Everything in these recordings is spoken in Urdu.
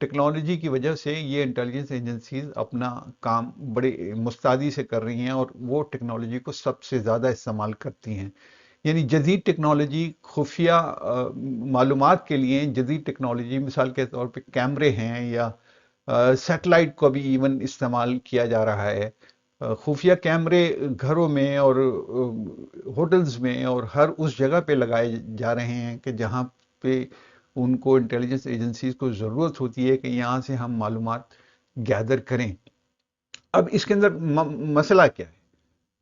ٹیکنالوجی کی وجہ سے یہ انٹیلیجنس ایجنسیز اپنا کام بڑے مستعدی سے کر رہی ہیں اور وہ ٹیکنالوجی کو سب سے زیادہ استعمال کرتی ہیں. یعنی جدید ٹیکنالوجی خفیہ معلومات کے لیے جدید ٹیکنالوجی مثال کے طور پہ کیمرے ہیں یا سیٹلائٹ کو بھی ایون استعمال کیا جا رہا ہے. خفیہ کیمرے گھروں میں اور ہوٹلز میں اور ہر اس جگہ پہ لگائے جا رہے ہیں کہ جہاں پہ ان کو انٹیلیجنس ایجنسیز کو ضرورت ہوتی ہے کہ یہاں سے ہم معلومات گیدر کریں. اب اس کے اندر مسئلہ کیا ہے؟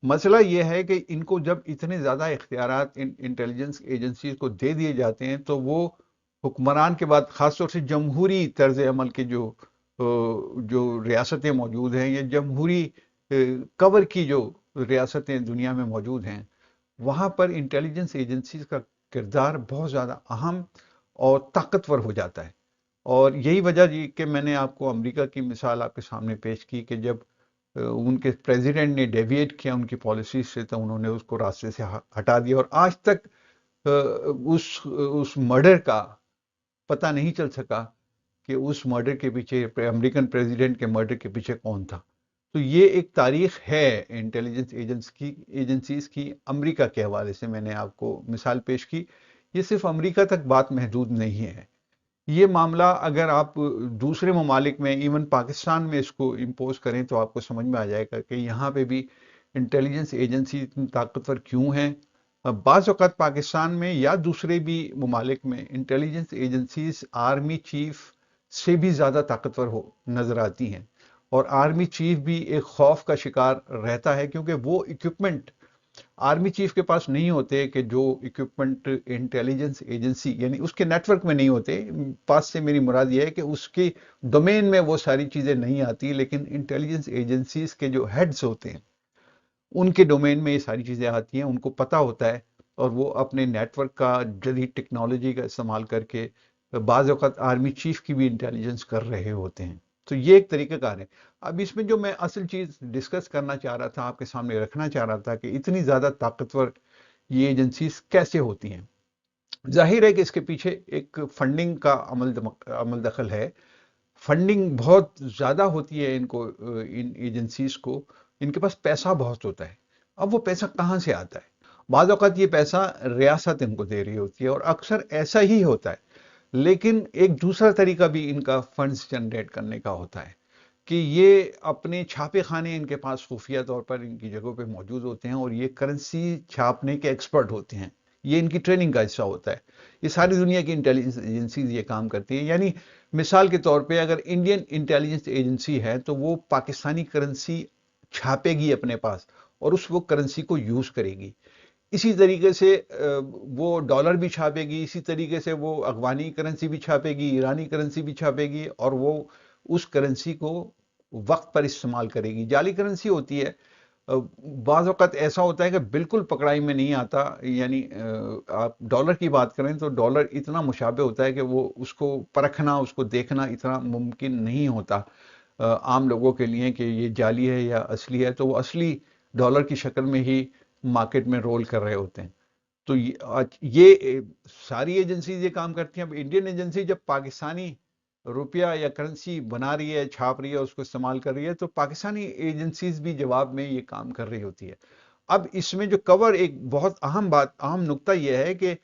مسئلہ یہ ہے کہ ان کو جب اتنے زیادہ اختیارات انٹیلیجنس ایجنسیز کو دے دیے جاتے ہیں تو وہ حکمران کے بعد خاص طور سے جمہوری طرز عمل کے جو ریاستیں موجود ہیں یا جمہوری کور کی جو ریاستیں دنیا میں موجود ہیں وہاں پر انٹیلیجنس ایجنسیز کا کردار بہت زیادہ اہم اور طاقتور ہو جاتا ہے. اور یہی وجہ جی کہ میں نے آپ کو امریکہ کی مثال آپ کے سامنے پیش کی کہ جب ان کے پریزیڈنٹ نے ڈیویٹ کیا ان کی پالیسیز سے تو انہوں نے اس کو راستے سے ہٹا دیا اور آج تک اس مرڈر کا پتہ نہیں چل سکا کہ اس مرڈر کے پیچھے امریکن پریزیڈنٹ کے مرڈر کے پیچھے کون تھا. تو یہ ایک تاریخ ہے انٹیلیجنس ایجنسیز کی. امریکہ کے حوالے سے میں نے آپ کو مثال پیش کی. یہ صرف امریکہ تک بات محدود نہیں ہے. یہ معاملہ اگر آپ دوسرے ممالک میں ایون پاکستان میں اس کو امپوز کریں تو آپ کو سمجھ میں آ جائے گا کہ یہاں پہ بھی انٹیلیجنس ایجنسی اتنی طاقتور کیوں ہیں. بعض اوقات پاکستان میں یا دوسرے بھی ممالک میں انٹیلیجنس ایجنسیز آرمی چیف سے بھی زیادہ طاقتور نظر آتی ہیں اور آرمی چیف بھی ایک خوف کا شکار رہتا ہے کیونکہ وہ ایکوپمنٹ آرمی چیف کے پاس نہیں ہوتے کہ جو ایکوپمنٹ انٹیلیجنس ایجنسی یعنی اس کے نیٹ ورک میں نہیں ہوتے. پاس سے میری مراد یہ ہے کہ اس کی ڈومین میں وہ ساری چیزیں نہیں آتی لیکن انٹیلیجنس ایجنسیز کے جو ہیڈز ہوتے ہیں ان کے ڈومین میں یہ ساری چیزیں آتی ہیں. ان کو پتہ ہوتا ہے اور وہ اپنے نیٹ ورک کا جدید ٹیکنالوجی کا استعمال کر کے بعض اوقات آرمی چیف کی بھی انٹیلیجنس کر رہے ہوتے ہیں. تو یہ ایک طریقہ کار ہے. اب اس میں جو میں اصل چیز ڈسکس کرنا چاہ رہا تھا آپ کے سامنے رکھنا چاہ رہا تھا کہ اتنی زیادہ طاقتور یہ ایجنسیز کیسے ہوتی ہیں. ظاہر ہے کہ اس کے پیچھے ایک فنڈنگ کا عمل دخل ہے. فنڈنگ بہت زیادہ ہوتی ہے ان ایجنسیز کو. ان کے پاس پیسہ بہت ہوتا ہے. اب وہ پیسہ کہاں سے آتا ہے؟ بعض اوقات یہ پیسہ ریاست ان کو دے رہی ہوتی ہے اور اکثر ایسا ہی ہوتا ہے. لیکن ایک دوسرا طریقہ بھی ان کا فنڈز جنریٹ کرنے کا ہوتا ہے کہ یہ اپنے چھاپے خانے ان کے پاس خفیہ طور پر ان کی جگہوں پہ موجود ہوتے ہیں اور یہ کرنسی چھاپنے کے ایکسپرٹ ہوتے ہیں. یہ ان کی ٹریننگ کا حصہ ہوتا ہے. یہ ساری دنیا کی انٹیلیجنس ایجنسیز یہ کام کرتی ہیں. یعنی مثال کے طور پہ اگر انڈین انٹیلیجنس ایجنسی ہے تو وہ پاکستانی کرنسی چھاپے گی اپنے پاس اور وہ کرنسی کو یوز کرے گی. اسی طریقے سے وہ ڈالر بھی چھاپے گی. اسی طریقے سے وہ افغانی کرنسی بھی چھاپے گی, ایرانی کرنسی بھی چھاپے گی اور وہ اس کرنسی کو وقت پر استعمال کرے گی. جعلی کرنسی ہوتی ہے. بعض اوقات ایسا ہوتا ہے کہ بالکل پکڑائی میں نہیں آتا. یعنی آپ ڈالر کی بات کریں تو ڈالر اتنا مشابہ ہوتا ہے کہ وہ اس کو پرکھنا, اس کو دیکھنا اتنا ممکن نہیں ہوتا عام لوگوں کے لیے کہ یہ جعلی ہے یا اصلی ہے. تو وہ اصلی ڈالر کی شکل میں ہی مارکیٹ میں رول کر رہے ہوتے ہیں. تو یہ ساری ایجنسیز یہ کام کرتی ہیں. اب انڈین ایجنسی جب پاکستانی روپیہ یا کرنسی بنا رہی ہے, چھاپ رہی ہے, اس کو استعمال کر رہی ہے تو پاکستانی ایجنسیز بھی جواب میں یہ کام کر رہی ہوتی ہے. اب اس میں جو کور ایک بہت اہم نقطہ یہ ہے کہ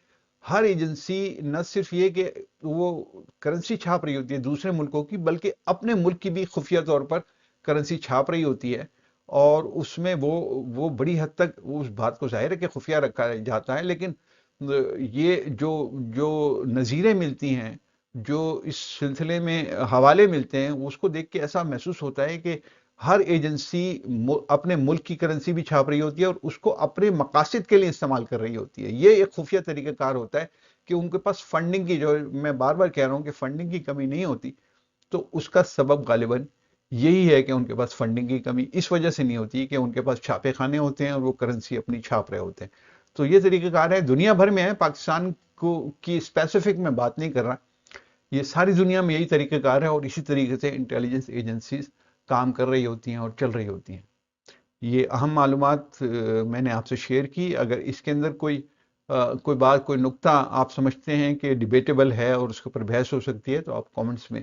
ہر ایجنسی نہ صرف یہ کہ وہ کرنسی چھاپ رہی ہوتی ہے دوسرے ملکوں کی بلکہ اپنے ملک کی بھی خفیہ طور پر کرنسی چھاپ رہی ہوتی ہے اور اس میں وہ بڑی حد تک اس بات کو ظاہر ہے کہ خفیہ رکھا جاتا ہے. لیکن یہ جو نظیریں ملتی ہیں, جو اس سلسلے میں حوالے ملتے ہیں, اس کو دیکھ کے ایسا محسوس ہوتا ہے کہ ہر ایجنسی اپنے ملک کی کرنسی بھی چھاپ رہی ہوتی ہے اور اس کو اپنے مقاصد کے لیے استعمال کر رہی ہوتی ہے. یہ ایک خفیہ طریقہ کار ہوتا ہے کہ ان کے پاس فنڈنگ کی, جو میں بار بار کہہ رہا ہوں کہ فنڈنگ کی کمی نہیں ہوتی, تو اس کا سبب غالباً یہی ہے کہ ان کے پاس فنڈنگ کی کمی اس وجہ سے نہیں ہوتی کہ ان کے پاس چھاپے خانے ہوتے ہیں اور وہ کرنسی اپنی چھاپ رہے ہوتے ہیں. تو یہ طریقہ کار ہے, دنیا بھر میں ہے, پاکستان کی اسپیسیفک میں بات نہیں کر رہا. یہ ساری دنیا میں یہی طریقہ کار ہے اور اسی طریقے سے انٹیلیجنس ایجنسیز کام کر رہی ہوتی ہیں اور چل رہی ہوتی ہیں. یہ اہم معلومات میں نے آپ سے شیئر کی. اگر اس کے اندر کوئی بات, کوئی نقطہ آپ سمجھتے ہیں کہ ڈیبیٹیبل ہے اور اس کے اوپر بحث ہو سکتی ہے تو آپ کامنٹس میں